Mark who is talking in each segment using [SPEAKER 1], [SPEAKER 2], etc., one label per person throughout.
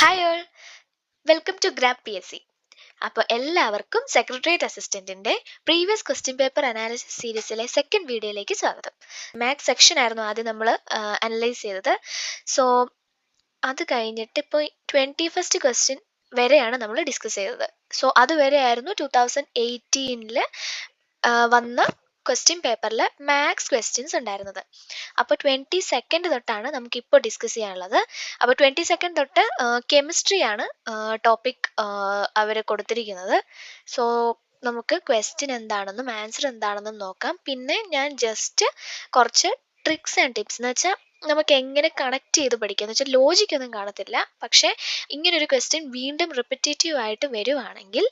[SPEAKER 1] Hi all, welcome to grab PSC. അപ്പോൾ എല്ലാവർക്കും secretariat അസിസ്റ്റന്റിന്റെ പ്രീവിയസ് ക്വസ്റ്റ്യൻ പേപ്പർ അനാലിസിസ് സീരീസിലെ സെക്കൻഡ് വീഡിയോയിലേക്ക് സ്വാഗതം. മാത്സ് സെക്ഷൻ ആയിരുന്നു ആദ്യം നമ്മൾ അനലൈസ് ചെയ്തത്. സോ അത് കഴിഞ്ഞിട്ട് ഇപ്പോൾ 21st ക്വസ്റ്റ്യൻ വരെയാണ് നമ്മൾ ഡിസ്കസ് ചെയ്തത്. സോ അതുവരെ ആയിരുന്നു 2018 വന്ന ക്വസ്റ്റ്യൻ പേപ്പറിൽ മാത്സ് ക്വസ്റ്റ്യൻസ് ഉണ്ടായിരുന്നത്. അപ്പോൾ 22nd തൊട്ടാണ് നമുക്കിപ്പോൾ ഡിസ്കസ് ചെയ്യാനുള്ളത്. അപ്പോൾ 22nd തൊട്ട് കെമിസ്ട്രിയാണ് ടോപ്പിക് അവർ കൊടുത്തിരിക്കുന്നത്. സോ നമുക്ക് ക്വസ്റ്റ്യൻ എന്താണെന്നും ആൻസർ എന്താണെന്നും നോക്കാം. പിന്നെ ഞാൻ ജസ്റ്റ് കുറച്ച് ട്രിക്സ് ആൻഡ് ടിപ്സ് എന്ന് വെച്ചാൽ നമുക്ക് എങ്ങനെ കണക്ട് ചെയ്ത് പഠിക്കുക എന്ന് വെച്ചാൽ ലോജിക്കൊന്നും കാണത്തില്ല, പക്ഷേ ഇങ്ങനൊരു ക്വസ്റ്റ്യൻ വീണ്ടും റിപ്പറ്റേറ്റീവ് ആയിട്ട് വരുവാണെങ്കിൽ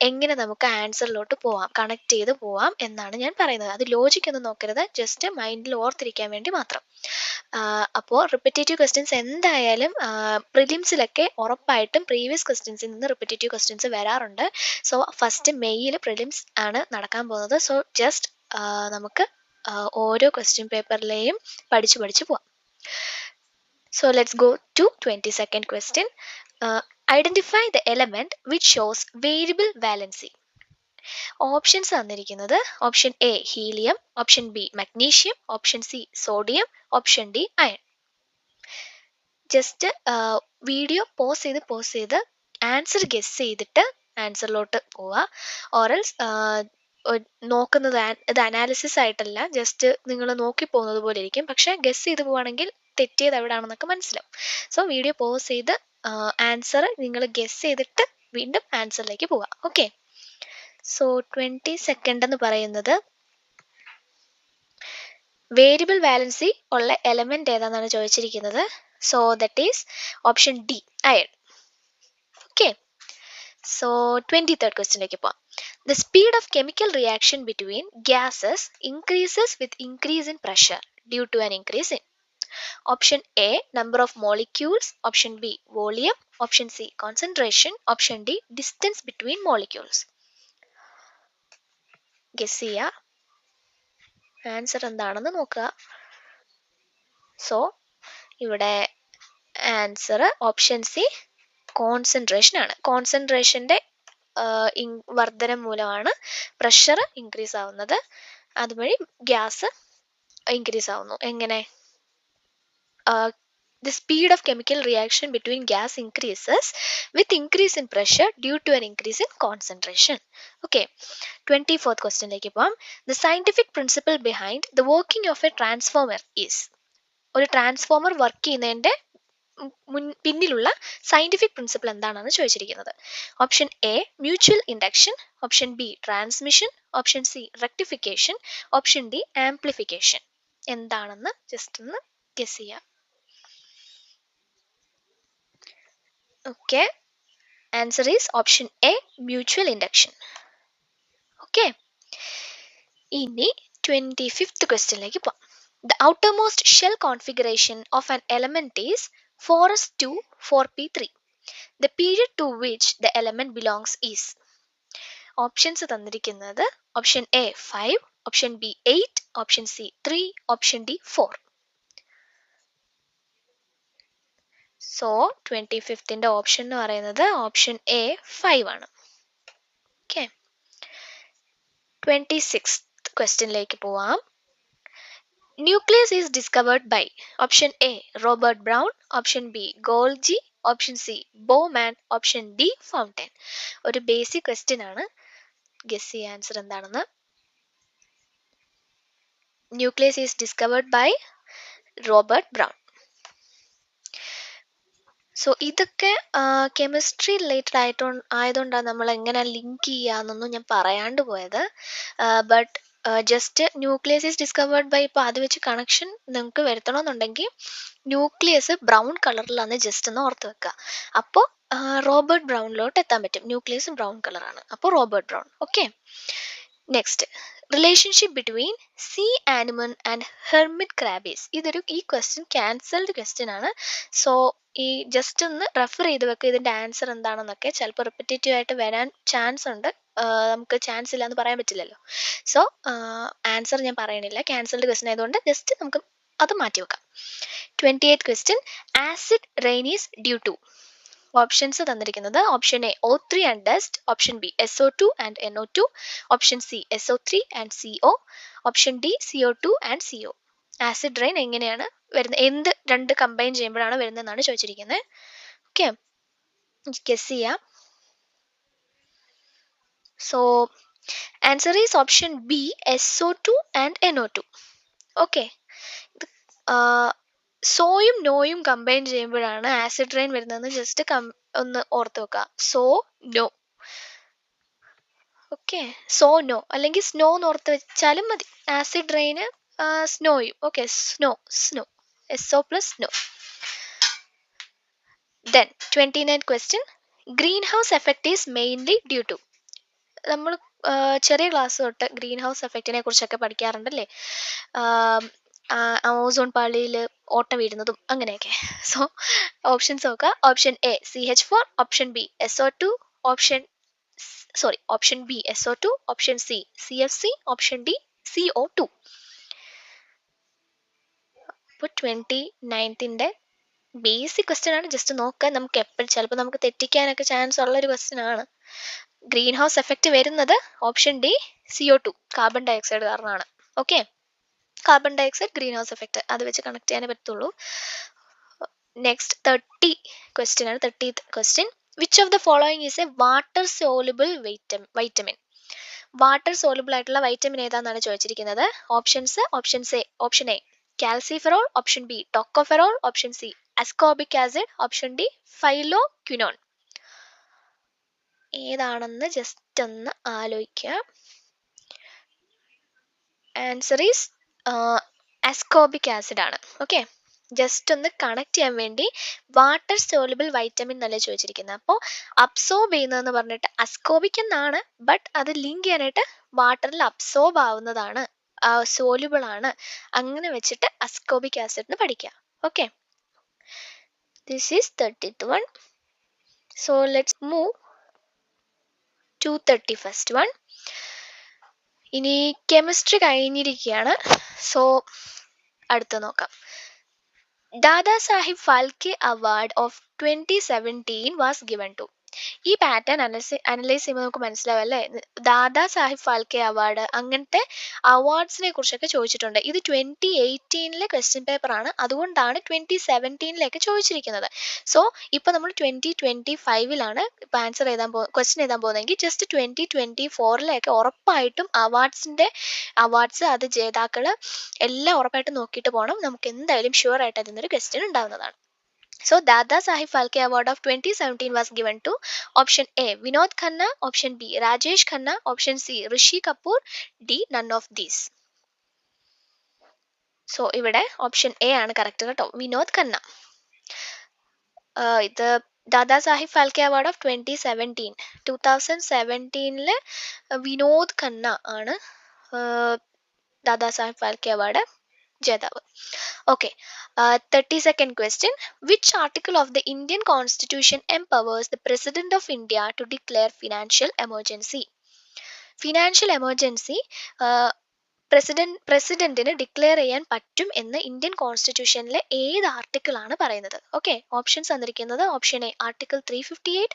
[SPEAKER 1] എങ്ങനെ നമുക്ക് ആൻസറിലോട്ട് പോവാം, കണക്ട് ചെയ്ത് പോവാം എന്നാണ് ഞാൻ പറയുന്നത്. അത് ലോജിക്കൊന്നും നോക്കരുത്, ജസ്റ്റ് മൈൻഡിൽ ഓർത്തിരിക്കാൻ വേണ്ടി മാത്രം. അപ്പോൾ റിപ്പറ്റേറ്റീവ് ക്വസ്റ്റ്യൻസ് എന്തായാലും പ്രിലിംസിലൊക്കെ ഉറപ്പായിട്ടും പ്രീവിയസ് ക്വസ്റ്റ്യൻസിൽ നിന്ന് റിപ്പറ്റേറ്റീവ് ക്വസ്റ്റ്യൻസ് വരാറുണ്ട്. സോ ഫസ്റ്റ് മെയ്യിൽ പ്രിലിംസ് ആണ് നടക്കാൻ പോകുന്നത്. സോ ജസ്റ്റ് നമുക്ക് ഓരോ ക്വസ്റ്റ്യൻ പേപ്പറിലെയും പഠിച്ചു പോവാം. So let's go to 22nd question. Identify the element which shows variable valency. Options തന്നിരിക്കുന്നത് option A helium, option B magnesium, option C sodium, option D iron. Just video pause ചെയ്ത് answer guess ചെയ്തിട്ട് ആൻസറിലോട്ട് പോവുക. ഓറൽസ് നോക്കുന്നത് ഇത് analysis ആയിട്ടല്ല, just നിങ്ങൾ നോക്കി പോകുന്നത് പോലെ ഇരിക്കും. പക്ഷേ ഗെസ് ചെയ്ത് പോവുകയാണെങ്കിൽ തെറ്റിയത് എവിടെയാണെന്നൊക്കെ മനസ്സിലാവും. സോ വീഡിയോ പോസ് ചെയ്ത് ആൻസർ നിങ്ങൾ ഗെസ് ചെയ്തിട്ട് വീണ്ടും ആൻസറിലേക്ക് പോവാം. ഓക്കെ, സോ 22nd എന്ന് പറയുന്നത് വേരിയബിൾ വാലൻസി ഉള്ള എലമെന്റ് ഏതാണെന്നാണ് ചോദിച്ചിരിക്കുന്നത്. So that is option D iron. Okay, so 23rd ക്വസ്റ്റ്യനിലേക്ക് പോവാം. The speed of chemical reaction between gases increases with increase in pressure due to an increase in option A number of molecules, option B volume, option C concentration, option D distance between molecules. Guess ചെയ്യുക, answer എന്താണെന്ന് നോക്കുക. So ഇവിടെ answer option C concentration ആണ്. കോൺസെൻട്രേഷൻ്റെ വർധനം മൂലമാണ് pressure increase ആവുന്നത്. അതുവഴി gas increase ആവുന്നു. എങ്ങനെ? The speed of chemical reaction between gas increases with increase in pressure due to an increase in concentration. Okay, 24th ക്വസ്റ്റ്യനിലേക്ക് പോകാം. The scientific principle behind the working of a transformer is. ഒരു transformer work ചെയ്യുന്നതിൻ്റെ പിന്നിലുള്ള scientific principle എന്താണെന്ന് ചോദിച്ചിരിക്കുന്നത്. Option A mutual induction, option B transmission, option C rectification, option D amplification. എന്താണെന്ന് just ഒന്ന് guess ചെയ്യാം. Okay, answer is option A mutual induction. Okay, ഇനി 25th ക്വസ്റ്റ്യനിലേക്ക് പോകാം. The outermost shell configuration of an element is 4s2 4p3. The period to which the element belongs is. Options തന്നിരിക്കുന്നത് option A 5, option B 8, option C 3, option D 4. So 25th option എന്ന് പറയുന്നത് option A 5 ആണ്. Okay, 26th ക്വസ്റ്റ്യനിലേക്ക് പോവാം. Nucleus is discovered by option A Robert Brown, option B Golgi, option C Bowman, option D Fountain. ഒരു basic question ആണ്, guess ചെയ്യുക answer എന്താണെന്ന്. Nucleus is discovered by Robert Brown. So ഇതൊക്കെ chemistry related ആയതുകൊണ്ടാണ് നമ്മൾ എങ്ങനെ ലിങ്ക് ചെയ്യാന്നൊന്നും ഞാൻ പറയാണ്ട് പോയത്. But just nucleus is discovered by, ഇപ്പോൾ അത് വെച്ച് കണക്ഷൻ നിങ്ങൾക്ക് വരുത്തണമെന്നുണ്ടെങ്കിൽ ന്യൂക്ലിയസ് ബ്രൗൺ കളറിലാന്ന് ജസ്റ്റ് ഒന്ന് ഓർത്ത് വെക്കുക. അപ്പോൾ റോബർട്ട് ബ്രൗണിലോട്ട് എത്താൻ പറ്റും. ന്യൂക്ലിയസ് ബ്രൗൺ കളറാണ്, അപ്പോൾ Robert Brown. Okay, next relationship between sea animal and hermit crabbies. ഈ ക്വസ്റ്റ്യൻ ക്യാൻസൽഡ് ക്വസ്റ്റ്യൻ ആണ്. സോ ഈ ജസ്റ്റ് ഒന്ന് റെഫർ ചെയ്ത് വെക്കുക, ഇതിൻ്റെ ആൻസർ എന്താണെന്നൊക്കെ. ചിലപ്പോൾ റിപ്പറ്റേറ്റീവ് ആയിട്ട് വരാൻ ചാൻസ് ഉണ്ട്, നമുക്ക് ചാൻസ് ഇല്ല എന്ന് പറയാൻ പറ്റില്ലല്ലോ. സോ ആൻസർ ഞാൻ പറയണില്ല, ക്യാൻസൽഡ് ക്വസ്റ്റ്യൻ ആയതുകൊണ്ട് ജസ്റ്റ് നമുക്ക് അത് മാറ്റി വെക്കാം. 28th question. Acid rain is due to. Options തന്നിരിക്കുന്നത് option A O3 and dust, option B SO2 and NO2, option C SO3 and CO, option D CO2 and CO. Acid rain എങ്ങനെയാണ് വരുന്നത്, എന്ത് രണ്ട് combine ചെയ്യുമ്പോഴാണ് വരുന്നതെന്നാണ് ചോദിച്ചിരിക്കുന്നത്. Okay, guess ചെയ്യാം. So answer is option B SO2 and NO2. Okay, സോയും നോയും കമ്പൈൻ ചെയ്യുമ്പോഴാണ് ആസിഡ് റെയിൻ വരുന്നതെന്ന് ജസ്റ്റ് ഒന്ന് ഓർത്ത് വെക്കുക. So no. Okay, so no അല്ലെങ്കിൽ സ്നോ എന്ന് ഓർത്ത് വെച്ചാലും മതി. ആസിഡ് റെയിന് സ്നോയും. Okay, snow snow SO plus സ്നോ. Then 29th question. Greenhouse effect is mainly due to. നമ്മൾ ചെറിയ ക്ലാസ് തൊട്ട് ഗ്രീൻ ഹൗസ് എഫക്റ്റിനെ കുറിച്ചൊക്കെ പഠിക്കാറുണ്ടല്ലേ. ഓസോൺ പാളിയിൽ ഓട്ട വീഴുന്നതും അങ്ങനെയൊക്കെ. സോ ഓപ്ഷൻസ് നോക്കുക. Option A CH4, option B SO2, option B SO2, option C CFC, option D CO2. ഇപ്പോൾ 29th ബേസിക് ക്വസ്റ്റ്യൻ ആണ്. ജസ്റ്റ് നോക്കാൻ നമുക്ക് എപ്പോഴും ചിലപ്പോൾ നമുക്ക് തെറ്റിക്കാനൊക്കെ ചാൻസ് ഉള്ളൊരു ക്വസ്റ്റ്യൻ ആണ്. ഗ്രീൻ ഹൗസ് എഫക്റ്റ് വരുന്നത് option D CO2 carbon dioxide കാരണമാണ്. Okay, carbon dioxide greenhouse effect, അത് വെച്ച് കണക്ട് ചെയ്യാനേ പറ്റുള്ളൂ. Next 30th question. Which of the following is a water soluble vitamin? Water soluble ആയിട്ടുള്ള vitamin ഏതാണെന്നാണ് ചോദിച്ചിരിക്കുന്നത്. Options option A calciferol, option B tocopherol, option C ascorbic acid, option D phylloquinone. ഏതാണെന്ന് just ഒന്ന് ആലോചിക്കുക. Answer is ascorbic acid ആണ്. Okay, just ഒന്ന് connect ചെയ്യാൻ വേണ്ടി വാട്ടർ സോലുബിൾ വൈറ്റമിൻ എന്നല്ലേ ചോദിച്ചിരിക്കുന്നത്. അപ്പോൾ അബ്സോർബ് ചെയ്യുന്നതെന്ന് പറഞ്ഞിട്ട് അസ്കോർബിക് എന്നാണ്, ബട്ട് അത് ലിങ്ക് ചെയ്യാനായിട്ട് വാട്ടറിൽ അബ്സോർബ് ആവുന്നതാണ്, സോലുബിൾ ആണ്, അങ്ങനെ വെച്ചിട്ട് അസ്കോർബിക് ആസിഡ് എന്ന് പഠിക്കുക. Okay, this is 30th one. So let's move to 31st one. ഇനി കെമിസ്ട്രി കഴിഞ്ഞിരിക്കുകയാണ്. സോ അടുത്ത് നോക്കാം. Dada Saheb Phalke award of 2017 was given to. ഈ പാറ്റേൺ അനലൈസ് ചെയ്യുമ്പോൾ നമുക്ക് മനസ്സിലാവും അല്ലേ, ദാദാ സാഹിബ് ഫാൽക്കെ അവാർഡ് അങ്ങനത്തെ അവാർഡ്സിനെ കുറിച്ചൊക്കെ ചോദിച്ചിട്ടുണ്ട്. ഇത് 2018 ക്വസ്റ്റ്യൻ പേപ്പർ ആണ്, അതുകൊണ്ടാണ് 2017 ചോദിച്ചിരിക്കുന്നത്. സോ ഇപ്പൊ നമ്മൾ 2025 ഇപ്പൊ ക്വസ്റ്റ്യൻ എഴുതാൻ പോകുന്നതെങ്കിൽ ജസ്റ്റ് 2024 ഉറപ്പായിട്ടും അവാർഡ്സ് അത് ജേതാക്കള് എല്ലാം ഉറപ്പായിട്ടും നോക്കിയിട്ട് പോകണം. നമുക്ക് എന്തായാലും ഷുവർ ആയിട്ട് അതിന്നൊരു ക്വസ്റ്റ്യൻ ഉണ്ടാവുന്നതാണ്. So Dada Saheb Phalke Award of 2017 was given to option A Vinod Khanna, option B Rajesh Khanna, option C Rishi Kapoor, D none of these. So ഇവിടെ ഓപ്ഷൻ എ ആണ് കറക്റ്റ് കേട്ടോ, വിനോദ് ഖന്ന. ഇത് Dada Saheb Phalke award of 2017 Vinod Khanna ആണ് Dada Saheb Phalke award ജേതാവ്. Okay, 32nd question. Which article of the Indian Constitution empowers the President of India to declare financial emergency? Financial emergency പ്രസിഡന്റിന് declare ചെയ്യാൻ പറ്റും എന്ന് ഇന്ത്യൻ കോൺസ്റ്റിറ്റ്യൂഷനിലെ ഏത് ആർട്ടിക്കിൾ ആണ് പറയുന്നത്? ഓക്കെ, ഓപ്ഷൻസ് തന്നിരിക്കുന്നത് option A article 358,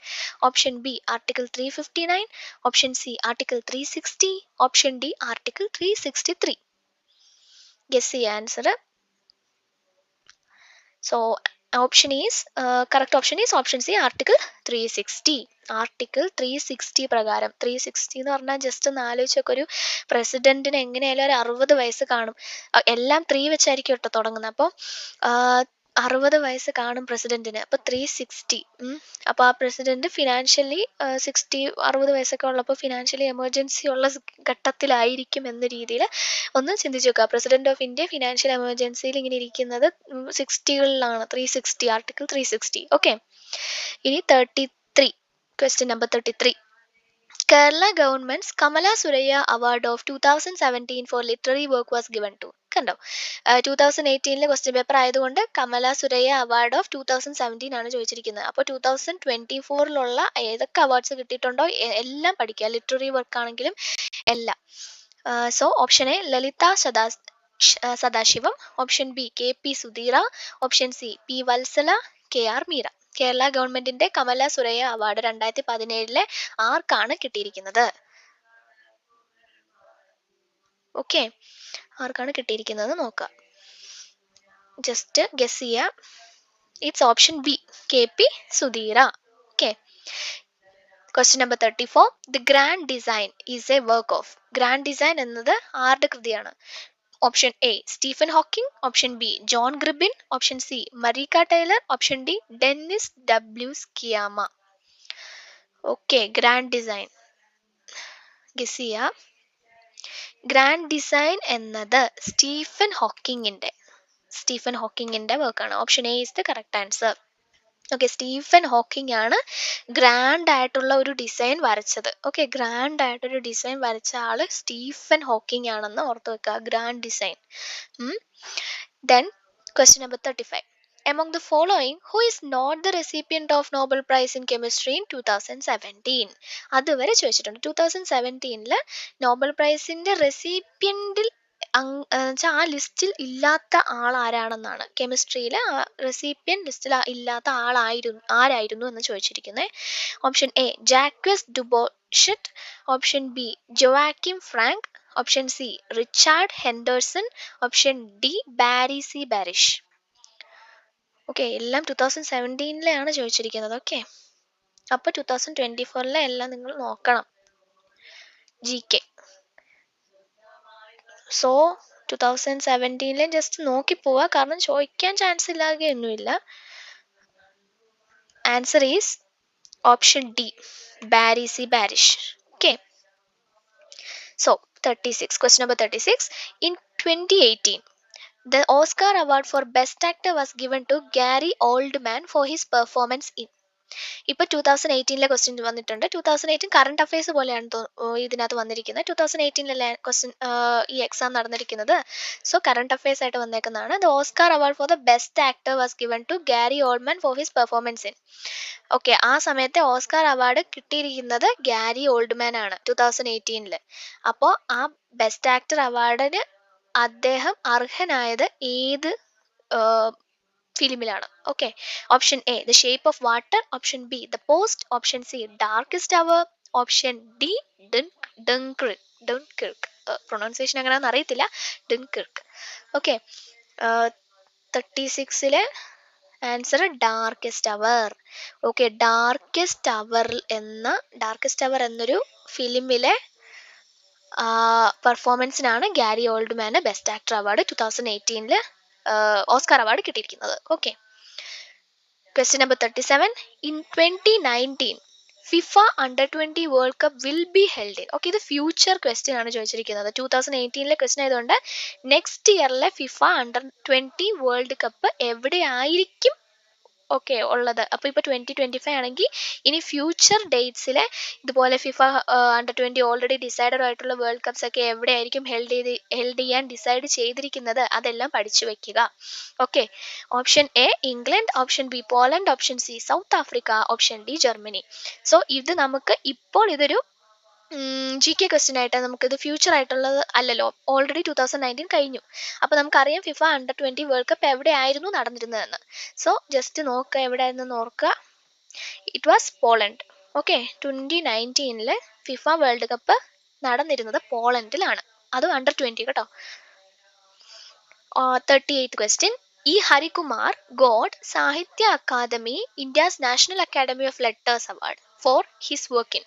[SPEAKER 1] option B article 359, option C article 360, option D article 363. Guess ചെയ്യുക answer. So correct option is option C article 360. Article 360 പ്രകാരം, 360 എന്ന് പറഞ്ഞാൽ ജസ്റ്റ് ഒന്ന് ആലോചിച്ചൊക്കെ, ഒരു പ്രസിഡന്റിന് എങ്ങനെയായാലും ഒരു 60 വയസ്സ് കാണും. എല്ലാം 3 വെച്ചായിരിക്കും കേട്ടോ തുടങ്ങുന്നത്. അപ്പോൾ 60 വയസ്സ് കാണും പ്രസിഡന്റിന്. അപ്പോൾ 360. അപ്പോൾ ആ പ്രസിഡന്റ് ഫിനാൻഷ്യലി 60 വയസ്സൊക്കെ ഉള്ളപ്പോൾ ഫിനാൻഷ്യലി എമർജൻസി ഉള്ള ഘട്ടത്തിലായിരിക്കും എന്ന രീതിയിൽ ഒന്ന് ചിന്തിച്ചു നോക്കുക. പ്രസിഡന്റ് ഓഫ് ഇന്ത്യ ഫിനാൻഷ്യൽ എമർജൻസിയിൽ ഇങ്ങനെ ഇരിക്കുന്നത് 60കളിലാണ്. 360 ആർട്ടിക്കിൾ 360. ഓക്കെ, ഇനി 33 question number 33. Kerala government's Kamala Suraiyya award of 2017 for literary work was given to. കണ്ടോ, 2018 ക്വസ്റ്റ്യൻ പേപ്പർ ആയതുകൊണ്ട് കമല സുരയ്യ അവാർഡ് ഓഫ് 2017 ആണ് ചോദിച്ചിരിക്കുന്നത്. അപ്പോൾ 2024 ഏതൊക്കെ അവാർഡ്സ് കിട്ടിയിട്ടുണ്ടോ എല്ലാം പഠിക്കുക, ലിറ്റററി വർക്ക് ആണെങ്കിലും എല്ലാം. So option A Lalitha Sadasivam, option B KP Sudheera, option C P Vatsala, KR Meera. Kerala ഗവൺമെന്റിന്റെ കമല സുരയ്യ അവാർഡ് 2017 ആർക്കാണ് കിട്ടിയിരിക്കുന്നത്? ഓക്കെ, ആർക്കാണ് കിട്ടിയിരിക്കുന്നത് നോക്കാം. ജസ്റ്റ് ഗസ് ചെയ്യാം. It's option B, KP Sudheera. Okay. Question number 34. The grand design is a work of. Grand design എന്നത് ആരുടെ കൃതിയാണ്? Option A Stephen Hawking, option B John Gribbin, option C Marika Tyler, option D Dennis W Sciama. Okay, grand design guess ചെയ്യാം. Grand design എന്നത് Stephen ഹോക്കിങ്ങിന്റെ വർക്കാണ്. Option A is the correct answer. Okay, Stephen Hawking ആണ് grand ആയിട്ടുള്ള ഒരു design വരച്ചത്. Okay, grand ആയിട്ടൊരു design വരച്ച ആള് സ്റ്റീഫൻ ഹോക്കിംഗ് ആണെന്ന് ഓർത്ത് വെക്കുക. Grand design. Then question number 35. Among the following, who is not the recipient of Nobel Prize in Chemistry in 2017? അതുവരെ ചോദിച്ചിട്ടുണ്ട്. 2017 നോബൽ പ്രൈസിന്റെ റെസിപ്പിയന്റിൽ ആ ലിസ്റ്റിൽ ഇല്ലാത്ത ആൾ ആരാണെന്നാണ്. കെമിസ്ട്രിയിലെ റെസിപ്പിയൻ ലിസ്റ്റിൽ ഇല്ലാത്ത ആരായിരുന്നു എന്ന് ചോദിച്ചിരിക്കുന്നത്. Option A Jacques Dubochet, option B Joachim Frank, option C Richard Henderson, option D Barry C Barish. Okay, എല്ലാം 2017 ചോദിച്ചിരിക്കുന്നത്. ഓക്കെ, അപ്പോൾ 2024 എല്ലാം നിങ്ങൾ നോക്കണം. GK. സോ 2017 ജസ്റ്റ് നോക്കി പോവാ, കാരണം ചോദിക്കാൻ ചാൻസ് ഇല്ലാതെയൊന്നുമില്ല. Answer is option D Barry C Barish. Okay. So 36, question number 36. In 2018, the Oscar award for Best Actor was given to Gary Oldman for his performance in. ഇപ്പോൾ 2018 question വന്നിട്ടുണ്ട്. 2018 current affairs പോലെയാണ് ഇതിനകത്ത് വന്നിരിക്കുന്നത്. 2018 question ഈ exam നടന്നിരിക്കുന്നത്. So current affairs ആയിട്ട് വന്നേക്കുന്നതാണ്. The Oscar award for the best actor was given to Gary Oldman for his performance in. Okay, ആ സമയത്തെ ഓസ്കാർ അവാർഡ് കിട്ടിയിരിക്കുന്നത് ഗാരി ഓൾഡ്മാൻ ആണ് 2018. അപ്പോൾ ആ ബെസ്റ്റ് ആക്ടർ അവാർഡിന് അദ്ദേഹം അർഹനായത് ഏത് ഫിലിമിലാണ്? Okay, option A the shape of water, option B the post, option C darkest hour, option D Dunkirk. Pronunciation എങ്ങനെയാണെന്ന് അറിയത്തില്ല. Dunkirk. Okay, 36 answer darkest hour. Okay, darkest hour എന്നൊരു ഫിലിമിലെ പെർഫോമൻസിനാണ് ഗാരി ഓൾഡ്മാന് best actor award 2018 Oscar award കിട്ടിയിരിക്കുന്നത്. Okay, question number 37. In 2019 FIFA under twenty world cup will be held. Okay, ഇത് future question ആണ് ചോദിച്ചിരിക്കുന്നത്. 2018 ക്വസ്റ്റ്യൻ ആയതുകൊണ്ട് next ഇയറിലെ FIFA under twenty world cup എവിടെയായിരിക്കും ഓക്കെ ഉള്ളത്. അപ്പോൾ ഇപ്പോൾ 2025 ആണെങ്കിൽ ഇനി ഫ്യൂച്ചർ ഡേറ്റ്സിലെ ഇതുപോലെ ഫിഫ അണ്ടർ-20 ഓൾറെഡി ഡിസൈഡഡ് ആയിട്ടുള്ള വേൾഡ് കപ്സ് ഒക്കെ എവിടെയായിരിക്കും ഹെൽഡ് ചെയ്യാൻ ഡിസൈഡ് ചെയ്തിരിക്കുന്നത്, അതെല്ലാം പഠിച്ചു വെക്കുക. Okay, option A England, option B Poland, option C south Africa, option D Germany. So ഇത് നമുക്ക് ഇപ്പോൾ ഇതൊരു GK ക്വസ്റ്റ്യൻ ആയിട്ട് നമുക്കിത് ഫ്യൂച്ചർ ആയിട്ടുള്ളത് അല്ലല്ലോ. ഓൾറെഡി 2019 കഴിഞ്ഞു. അപ്പോൾ നമുക്കറിയാം ഫിഫ അണ്ടർ-20 വേൾഡ് കപ്പ് എവിടെയായിരുന്നു നടന്നിരുന്നതെന്ന്. സോ ജസ്റ്റ് നോക്കുക എവിടെയായിരുന്നു ഓർക്കുക. It was Poland. Okay, 2019 FIFA world cup നടന്നിരുന്നത് പോളണ്ടിലാണ്. അതും അണ്ടർ-20 കേട്ടോ. 38th question. E. Harikumar got Sahitya Akademi, India's National Academy of Letters Award for his work in.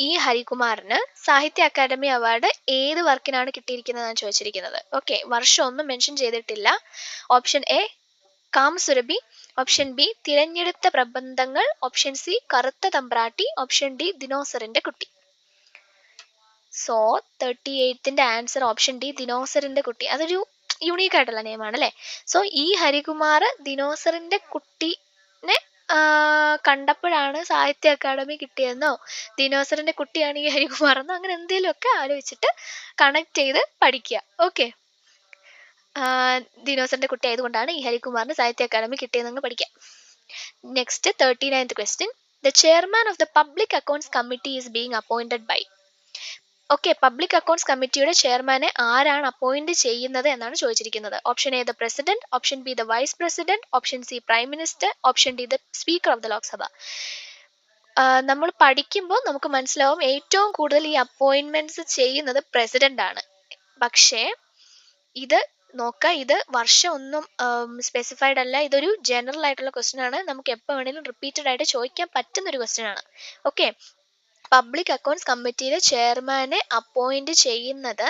[SPEAKER 1] ഈ ഹരികുമാറിന് സാഹിത്യ അക്കാദമി അവാർഡ് ഏത് വർക്കിനാണ് കിട്ടിയിരിക്കുന്നതെന്നാണ് ചോദിച്ചിരിക്കുന്നത്. ഓക്കെ, വർഷമൊന്നും മെൻഷൻ ചെയ്തിട്ടില്ല. Option A Kamasurabhi, option B തിരഞ്ഞെടുത്ത പ്രബന്ധങ്ങൾ, ഓപ്ഷൻ സി കറുത്ത തമ്പ്രാട്ടി, ഓപ്ഷൻ ഡി ദിനോസറിന്റെ കുട്ടി. So 38th answer option D ദിനോസറിന്റെ കുട്ടി. അതൊരു യുണീക്ക് ആയിട്ടുള്ള നെയിമാണ് അല്ലേ. സോ ഈ ഹരികുമാർ ദിനോസറിന്റെ കുട്ടിനെ കണ്ടപ്പോഴാണ് സാഹിത്യ അക്കാദമി കിട്ടിയെന്നോ ദിനോസറിന്റെ കുട്ടിയാണ് ഈ ഹരികുമാർ എന്നോ അങ്ങനെ എന്തെങ്കിലുമൊക്കെ ആലോചിച്ചിട്ട് കണക്ട് ചെയ്ത് പഠിക്കുക. ഓക്കെ, ദിനോസറിന്റെ കുട്ടി ആയതുകൊണ്ടാണ് ഈ ഹരികുമാറിന് സാഹിത്യ അക്കാദമി കിട്ടിയതെന്ന് പഠിക്കാം. Next 39th question. The chairman of the Public Accounts Committee is being appointed by. Okay, public accounts കമ്മിറ്റിയുടെ ചെയർമാനെ ആരാണ് അപ്പോയിന്റ് ചെയ്യുന്നത് എന്നാണ് ചോദിച്ചിരിക്കുന്നത്. Option A the president, option B the vice president, option C prime minister, option D the speaker of the Lok Sabha. നമ്മൾ പഠിക്കുമ്പോൾ നമുക്ക് മനസ്സിലാവും ഏറ്റവും കൂടുതൽ ഈ അപ്പോയിന്റ്മെന്റ്സ് ചെയ്യുന്നത് പ്രസിഡന്റ് ആണ്. പക്ഷേ ഇത് നോക്കാം, ഇത് വർഷം ഒന്നും സ്പെസിഫൈഡ് അല്ല, ഇതൊരു ജനറൽ ആയിട്ടുള്ള ക്വസ്റ്റ്യൻ ആണ്. നമുക്ക് എപ്പോൾ വേണമെങ്കിലും റിപ്പീറ്റഡ് ആയിട്ട് ചോദിക്കാൻ പറ്റുന്ന ഒരു ക്വസ്റ്റ്യൻ ആണ്. ഓക്കെ, പബ്ലിക് അക്കൗണ്ട്സ് കമ്മിറ്റിയിലെ ചെയർമാനെ അപ്പോയിന്റ് ചെയ്യുന്നത്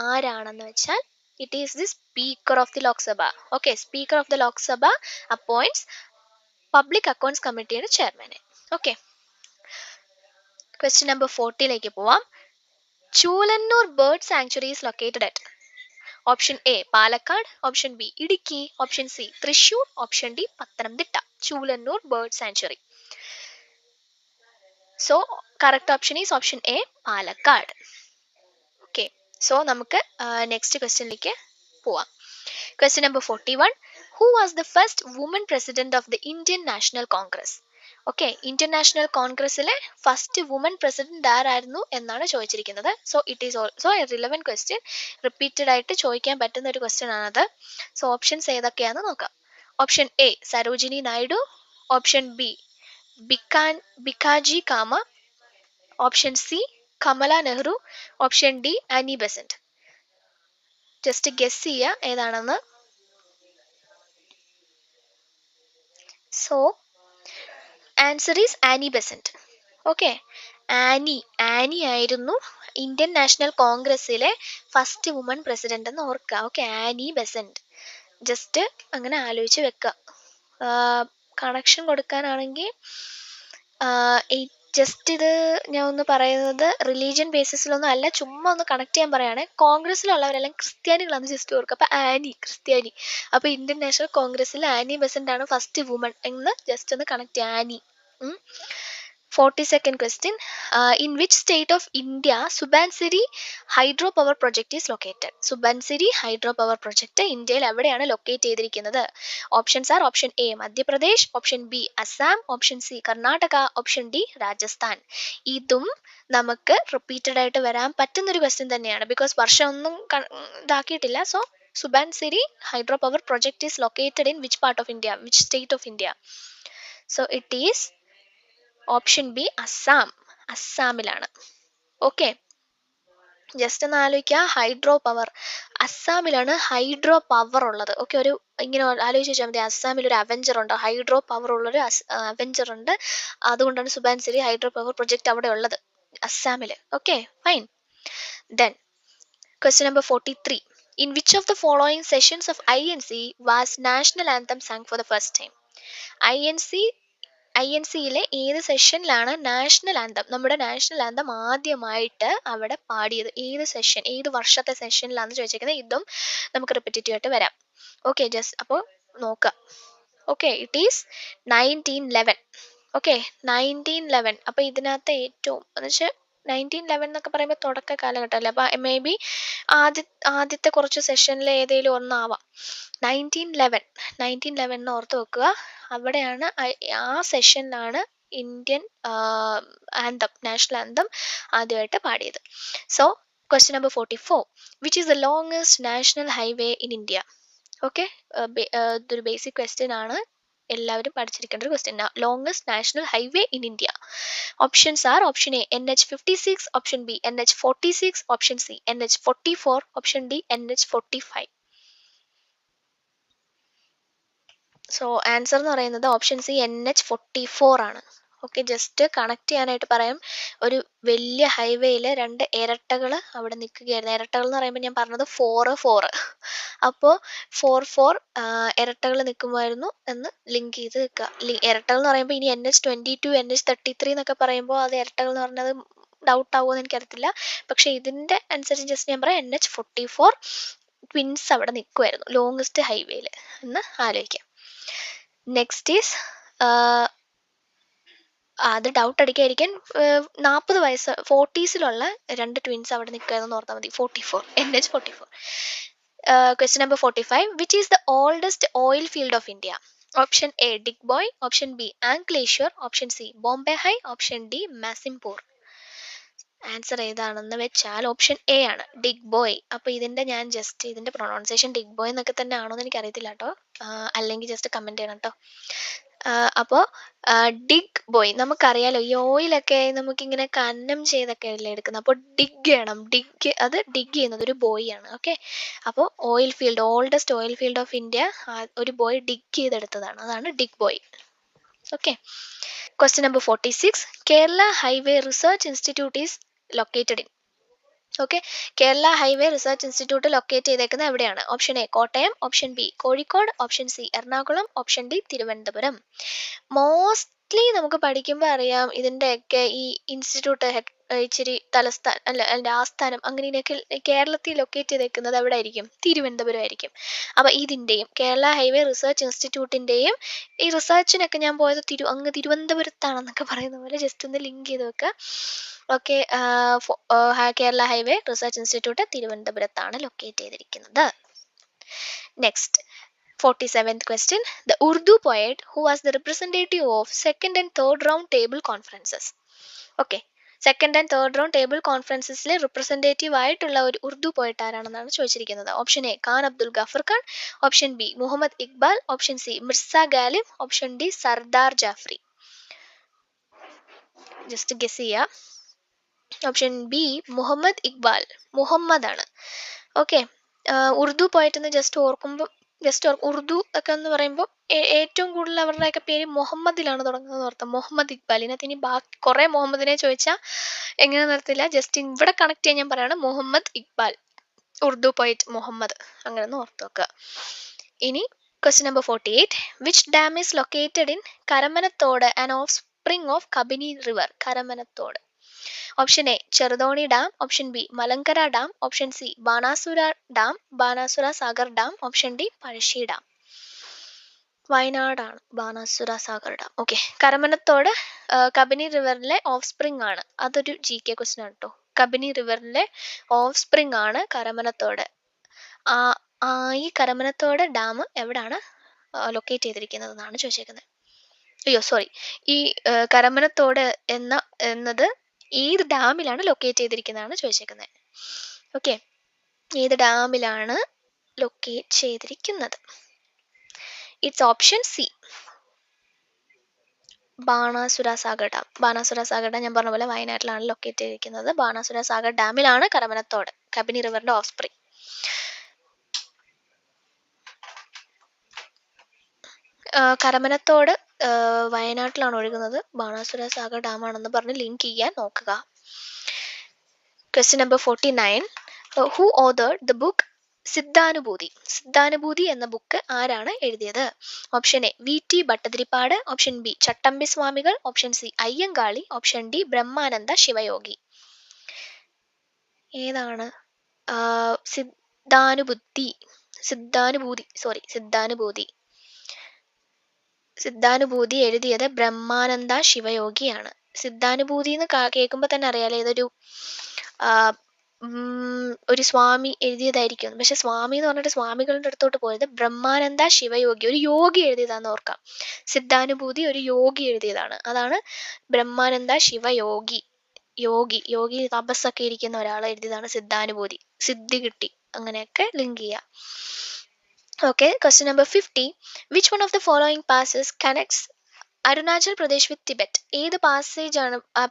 [SPEAKER 1] ആരാണെന്ന് വെച്ചാൽ it is the speaker of the Lok Sabha. Okay, speaker of the Lok Sabha appoints public accounts കമ്മിറ്റിയുടെ ചെയർമാനെ. ഓക്കെ, ക്വസ്റ്റ്യൻ നമ്പർ 40ലേക്ക് പോവാം. Choolannur bird sanctuary is located at. Option A Palakkad, option B Idukki, option C Thrissur, option D Pathanamthitta. Choolannur bird sanctuary. So correct option is option A Palakkad. Okay, so നമുക്ക് next ക്വസ്റ്റ്യനിലേക്ക് പോവാം. Question number 41. Who was the first woman president of the Indian National Congress? Okay, Indian National കോൺഗ്രസിലെ first woman president ആരായിരുന്നു എന്നാണ് ചോദിച്ചിരിക്കുന്നത്. So it is also a relevant question, repeated ആയിട്ട് ചോദിക്കാൻ പറ്റുന്ന ഒരു ക്വസ്റ്റ്യൻ ആണത്. സോ ഓപ്ഷൻസ് ഏതൊക്കെയാണെന്ന് നോക്കാം. Option A Sarojini Naidu, option B Bhikaiji Cama, option C Kamala Nehru, option D Annie Besant. Just guess ചെയ്യുക ഏതാണെന്ന്. So answer is Annie Besant. Okay, Annie ആയിരുന്നു ഇന്ത്യൻ നാഷണൽ കോൺഗ്രസിലെ ഫസ്റ്റ് വുമൺ പ്രസിഡന്റ് എന്ന് ഓർക്കുക. Okay, Annie Besant. ജസ്റ്റ് അങ്ങനെ ആലോചിച്ച് വെക്കുക. കണക്ഷൻ കൊടുക്കാനാണെങ്കിൽ ജസ്റ്റ് ഇത് ഞാൻ ഒന്ന് പറയുന്നത് റിലീജിയൻ ബേസിസിലൊന്നും അല്ല, ചുമ്മാ ഒന്ന് കണക്ട് ചെയ്യാൻ പറയുകയാണ്. കോൺഗ്രസ്സിലുള്ളവരെല്ലാം ക്രിസ്ത്യാനികളാണെന്ന് ജസ്റ്റ് ഓർക്കുക. അപ്പോൾ ആനി ക്രിസ്ത്യാനി, അപ്പോൾ ഇന്ത്യൻ നാഷണൽ കോൺഗ്രസ്സിൽ ആനി ബെസന്റ് ആണ് ഫസ്റ്റ് വുമൺ എന്ന് ജസ്റ്റ് ഒന്ന് കണക്ട് ചെയ്യുക. Annie. 42nd question. In which state of India Subansiri hydropower project is located? Subansiri hydropower project ഇന്ത്യയിൽ എവിടെയാണ് ലൊക്കേറ്റ് ചെയ്തിരിക്കുന്നത്? Options are option A Madhya Pradesh, option B Assam, option C Karnataka, option D Rajasthan. ഇതും നമുക്ക് repeated ആയിട്ട് വരാൻ പറ്റുന്നൊരു ക്വസ്റ്റ്യൻ തന്നെയാണ്, ബിക്കോസ് വർഷം ഒന്നും ഇതാക്കിയിട്ടില്ല. So Subansiri hydropower project is located in which part of India? Which state of India? So it is option B Assam. അസാമിലാണ്. ഓക്കെ, ജസ്റ്റ് ഒന്ന് ആലോചിക്കുക, ഹൈഡ്രോ പവർ അസാമിലാണ് ഹൈഡ്രോ പവർ ഉള്ളത്. ഓക്കെ, ഒരു ഇങ്ങനെ ആലോചിച്ച് വെച്ചാൽ മതി, അസാമിൽ ഒരു അവെഞ്ചർ ഉണ്ട്, ഹൈഡ്രോ പവർ ഉള്ളൊരു അവെഞ്ചർ ഉണ്ട്. അതുകൊണ്ടാണ് സുബാൻസിരി ഹൈഡ്രോ പവർ പ്രൊജക്ട് അവിടെ ഉള്ളത്, അസാമിൽ. Okay, fine. Then question number 43. In which of the following sessions of INC was national anthem sung for the first time? INCയിലെ ഏത് സെഷനിലാണ് നാഷണൽ ആന്തം, നമ്മുടെ നാഷണൽ ആന്തം ആദ്യമായിട്ട് അവിടെ പാടിയത്? ഏത് സെഷൻ, ഏത് വർഷത്തെ സെഷനിലാണെന്ന് ചോദിച്ചിരിക്കുന്നത്. ഇതും നമുക്ക് റിപ്പറ്റേറ്റീവ് ആയിട്ട് വരാം. ഓക്കെ, ജസ്റ്റ് അപ്പോൾ നോക്കുക. Okay, it is 1911. ഓക്കെ, 1911. അപ്പോൾ ഇതിനകത്ത് ഏറ്റവും എന്ന് വെച്ചാൽ 1911 എന്നൊക്കെ പറയുമ്പോൾ തുടക്ക കാലഘട്ടമല്ലേ, അപ്പോൾ മേ ബി ആദ്യത്തെ കുറച്ച് സെഷനിൽ ഏതെങ്കിലും ഒന്നാവാം. 1911 എന്ന് ഓർത്ത് വെക്കുക. അവിടെയാണ് ആ സെഷനിലാണ് ഇന്ത്യൻ ആന്തം, നാഷണൽ ആന്തം ആദ്യമായിട്ട് പാടിയത്. So question number 44. Which is the longest national highway in India? Okay, ഇതൊരു ബേസിക് ക്വസ്റ്റ്യൻ ആണ്, എല്ലാവരും പഠിച്ചിരിക്കേണ്ട ഒരു question. Longest national highway in India. Options are option A NH56, option B NH46, option C NH44, option D NH45. So answer എന്ന് പറയുന്നത് option C NH44 ആണ്. Okay, just connect ചെയ്യാനായിട്ട് പറയാം. ഒരു വലിയ ഹൈവേയിൽ രണ്ട് ഇരട്ടകൾ അവിടെ നിൽക്കുകയായിരുന്നു. ഇരട്ടകൾ എന്ന് പറയുമ്പോൾ ഞാൻ പറഞ്ഞത് 4 അപ്പോൾ 4 ഇരട്ടകൾ നിൽക്കുമായിരുന്നു എന്ന് ലിങ്ക് ചെയ്ത് നിൽക്കുക. ഇരട്ടകൾ എന്ന് പറയുമ്പോൾ ഇനി NH22, NH33 എന്നൊക്കെ പറയുമ്പോൾ അത് ഇരട്ടകൾ എന്ന് പറഞ്ഞത് ഡൗട്ട് ആവുമെന്ന് എനിക്കറിയത്തില്ല. പക്ഷേ ഇതിൻ്റെ അനുസരിച്ച് ജസ്റ്റ് ഞാൻ പറയാം, NH44 ട്വിൻസ് അവിടെ നിൽക്കുമായിരുന്നു ലോങ്സ്റ്റ് ഹൈവേയിൽ എന്ന് ആലോചിക്കാം. നെക്സ്റ്റ് ഈസ് അത് ഡൗട്ട് അടിക്കാതിരിക്കാൻ 40 വയസ്സ് 40സിലുള്ള രണ്ട് ട്വിൻസ് അവിടെ നിൽക്കുകയെന്ന് ഓർത്താൽ മതി. 44 NH44. Question number 45. Which is the oldest oil field of India? Option A Digboi, option B Ankleshwar, option C Bombay high, option D Masimpur. Answer ഏതാണെന്ന് വെച്ചാൽ ഓപ്ഷൻ എ ആണ്, ഡിഗ് ബോയ്. അപ്പോൾ ഞാൻ ജസ്റ്റ് ഇതിൻ്റെ പ്രൊണൗൺസിയേഷൻ ഡിഗ് ബോയ് എന്നൊക്കെ തന്നെ ആണോ എന്ന് എനിക്കറിയത്തില്ല കേട്ടോ, അല്ലെങ്കിൽ ജസ്റ്റ് കമൻറ്റ് ചെയ്യണം കേട്ടോ. അപ്പോൾ ഡിഗ് ബോയ് നമുക്കറിയാലോ, ഈ ഓയിലൊക്കെ നമുക്കിങ്ങനെ കന്നം ചെയ്തൊക്കെ അല്ലേ എടുക്കുന്നത്. അപ്പോൾ ഡിഗ് ചെയ്യണം, അത് ഡിഗ് ചെയ്യുന്നത് ഒരു ബോയ് ആണ്. ഓക്കെ, അപ്പോൾ oil field, oldest oil field of India ഒരു ബോയ് ഡിഗ് ചെയ്തെടുത്തതാണ്, അതാണ് dig boy. Okay, question number 46. Kerala highway research institute is located in. Okay, Kerala highway research institute locate ചെയ്തേക്കുന്നത് എവിടെയാണ്? Option A Kottayam, option B Kozhikode, option C Ernakulam, option D Thiruvananthapuram. Mostly നമുക്ക് പഠിക്കുമ്പോൾ അറിയാം ഇതിൻ്റെയൊക്കെ ഈ ഇൻസ്റ്റിറ്റ്യൂട്ട് ഇച്ചിരി തലസ്ഥാനം അല്ല, അതിൻ്റെ ആസ്ഥാനം അങ്ങനെയൊക്കെ കേരളത്തിൽ ലൊക്കേറ്റ് ചെയ്തേക്കുന്നത് എവിടെ ആയിരിക്കും? തിരുവനന്തപുരം ആയിരിക്കും. അപ്പോൾ ഇതിൻ്റെയും കേരള ഹൈവേ റിസർച്ച് ഇൻസ്റ്റിറ്റ്യൂട്ടിൻ്റെയും ഈ റിസർച്ചിനൊക്കെ ഞാൻ പോയത് അങ്ങ് തിരുവനന്തപുരത്താണെന്നൊക്കെ പറയുന്ന പോലെ ജസ്റ്റ് ഒന്ന് ലിങ്ക് ചെയ്ത് വെക്കുക. Okay, Kerala highway research institute തിരുവനന്തപുരത്താണ് ലൊക്കേറ്റ് ചെയ്തിരിക്കുന്നത്. Next, 47th question. The Urdu poet who was the representative of second and third round table conferences. Okay, second and third round table കോൺഫറൻസസിൽ റിപ്രസെൻറ്റേറ്റീവ് ആയിട്ടുള്ള ഒരു Urdu poet ആരാണെന്നാണ് ചോദിച്ചിരിക്കുന്നത്. Option A Khan Abdul Ghaffar Khan, option B Muhammad Iqbal, option C Mirza Ghalib, option D Sardar Jafri. Just guess ചെയ്യുക. Option B Muhammad Iqbal, Muhammad ആണ്. Okay, Urdu പോയിട്ട് എന്ന് just Urdu ഒക്കെ എന്ന് പറയുമ്പോൾ ഏറ്റവും കൂടുതൽ അവരുടെയൊക്കെ പേര് മുഹമ്മദിലാണ് തുടങ്ങുന്നത് ഓർത്താം, മുഹമ്മദ് ഇക്ബാൽ. ഇതിനകത്ത് ഇനി ബാക്കി കുറേ മുഹമ്മദിനെ ചോദിച്ചാൽ എങ്ങനെ നിർത്തില്ല, ജസ്റ്റ് ഇവിടെ കണക്ട് ചെയ്യാൻ ഞാൻ പറയാണ് മുഹമ്മദ് ഇക്ബാൽ, ഉറുദു പോയിറ്റ് മുഹമ്മദ്, അങ്ങനെ ഒന്ന് ഓർത്ത് വെക്കുക. ഇനി question number 48. Which dam is located in Karamanathodu and offspring of Kabini river? Karamanathodu. Option A Cheruthoni dam, option B Malankara dam, option C Banasura dam, Banasura Sagar dam, option D Pazhassi dam. വയനാടാണ് ബാണാസുര സാഗർ ഡാം. ഓക്കെ, കരമനത്തോട് കബിനി റിവറിലെ ഓഫ് സ്പ്രിംഗ് ആണ്, അതൊരു GK ക്വസ്റ്റ്യൻ ആണ് കേട്ടോ. കബിനി റിവറിലെ offspring ആണ് കരമനത്തോട്. ഈ കരമനത്തോട് dam എവിടാണ് ലൊക്കേറ്റ് ചെയ്തിരിക്കുന്നത് എന്നാണ് ചോദിച്ചേക്കുന്നത്. ഈ കരമനത്തോട് എന്നത് ഏത് ഡാമിലാണ് ലൊക്കേറ്റ് ചെയ്തിരിക്കുന്നതാണ് ചോദിച്ചേക്കുന്നത്. ഓക്കെ, ഏത് ഡാമിലാണ് ലൊക്കേറ്റ് ചെയ്തിരിക്കുന്നത്? It's option C Banasura Sagar dam. Banasura Sagar dam ഞാൻ പറഞ്ഞ പോലെ വയനാട്ടിലാണ് ലൊക്കേറ്റ് ചെയ്തിരിക്കുന്നത്. ബാണാസുര സാഗർ ഡാമിലാണ് കരമനത്തോട്, കബിനി റിവറിന്റെ ഓഫ് സ്പ്രിംഗ്. കരമനത്തോട് വയനാട്ടിലാണ് ഒഴുകുന്നത്, ബാണാസുര സാഗർ ഡാം ആണെന്ന് പറഞ്ഞ് ലിങ്ക് ചെയ്യാൻ നോക്കുക. Question number 49. Who authored the book Siddhanubhuti? Siddhanubhuti എന്ന ബുക്ക് ആരാണ് എഴുതിയത്? Option A VT Bhattathiripad, option B Chattampi Swamikal, option C Ayyankali, option D Brahmananda Sivayogi. ഏതാണ്? സിദ്ധാനുഭൂതി എഴുതിയത് ബ്രഹ്മാനന്ദ ശിവയോഗിയാണ്. സിദ്ധാനുഭൂതി എന്ന് കേൾക്കുമ്പോൾ തന്നെ അറിയാലോ ഏതൊരു ഒരു സ്വാമി എഴുതിയതായിരിക്കും. പക്ഷെ സ്വാമി എന്ന് പറഞ്ഞിട്ട് സ്വാമികളുടെ അടുത്തോട്ട് പോയത് ബ്രഹ്മാനന്ദ ശിവയോഗി, ഒരു യോഗി എഴുതിയതാന്ന് ഓർക്കാം. സിദ്ധാനുഭൂതി ഒരു യോഗി എഴുതിയതാണ്, അതാണ് ബ്രഹ്മാനന്ദ ശിവയോഗി. യോഗി തപസ്സൊക്കെ ഇരിക്കുന്ന ഒരാൾ എഴുതിയതാണ് സിദ്ധാനുഭൂതി. സിദ്ധി കിട്ടി, അങ്ങനെയൊക്കെ ലിങ്ക് ചെയ്യാം. Okay, question number 50. Which one of the following passes connects Arunachal Pradesh with Tibet? ഏത്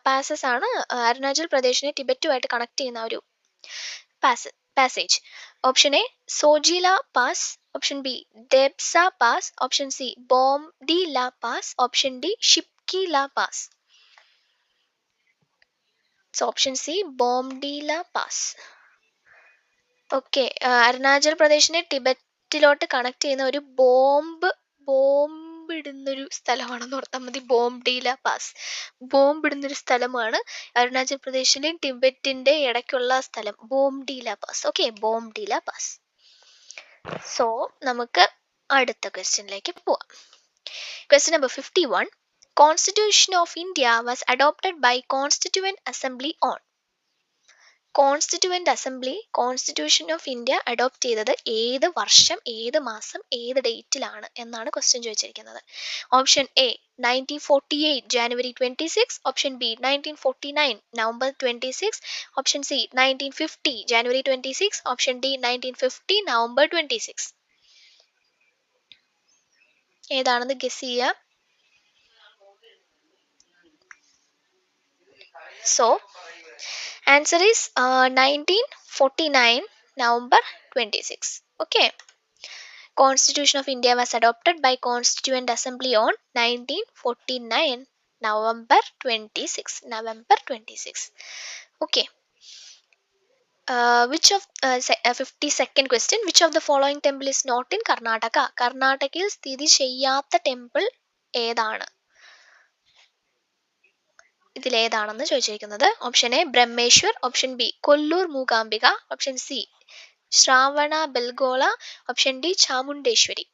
[SPEAKER 1] പാസസ് ആണ് അരുണാചൽ പ്രദേശിനെ ടിബറ്റുമായിട്ട് കണക്ട് ചെയ്യുന്ന ഒരു passage? Option A Zojila pass, option B Debsa pass, option C Bomdila pass, option D Shipkila pass. Option C Bomdila pass. Okay, Arunachal പ്രദേശിനെ ടിബറ്റിലോട്ട് connect ചെയ്യുന്ന ഒരു ബോംബിടുന്നൊരു സ്ഥലമാണെന്ന് ഓർത്താൽ മതി. ബോംഡില പാസ്, ബോംബിടുന്നൊരു സ്ഥലമാണ് അരുണാചൽ പ്രദേശിലെയും ടിബറ്റിന്റെ ഇടയ്ക്കുള്ള സ്ഥലം, Bomdila pass. Okay, Bomdila pass. So നമുക്ക് അടുത്ത ക്വസ്റ്റ്യനിലേക്ക് പോവാം. Question number 51. Constitution of India was adopted by Constituent Assembly on? Constituent assembly constitution of India adopt ചെയ്തത് ഏത് വർഷം, ഏത് മാസം, ഏത് ഡേറ്റിലാണ് എന്നാണ് ക്വസ്റ്റ്യൻ ചോദിച്ചിരിക്കുന്നത്. Option A 1948 January 26, option B 1949 November 26, option C 1950 January 26, option D 1950 November 26. ഏതാണെന്ന് ഗസ് ചെയ്യുക. So answer is 1949 November 26. Okay. Constitution of India was adopted by Constituent Assembly on 1949 November 26. November 26. Okay. Which of 52nd question, which of the following temple is not in Karnataka? കർണാടകയിൽ സ്ഥിതി ചെയ്യാത്ത temple ഏതാണ്? ഇതിലേതാണെന്ന് ചോദിച്ചിരിക്കുന്നത്. Option A Brahmeswar, option B Kollur Mookambika, option C Shravana Belgola, option D Chamundeshwari.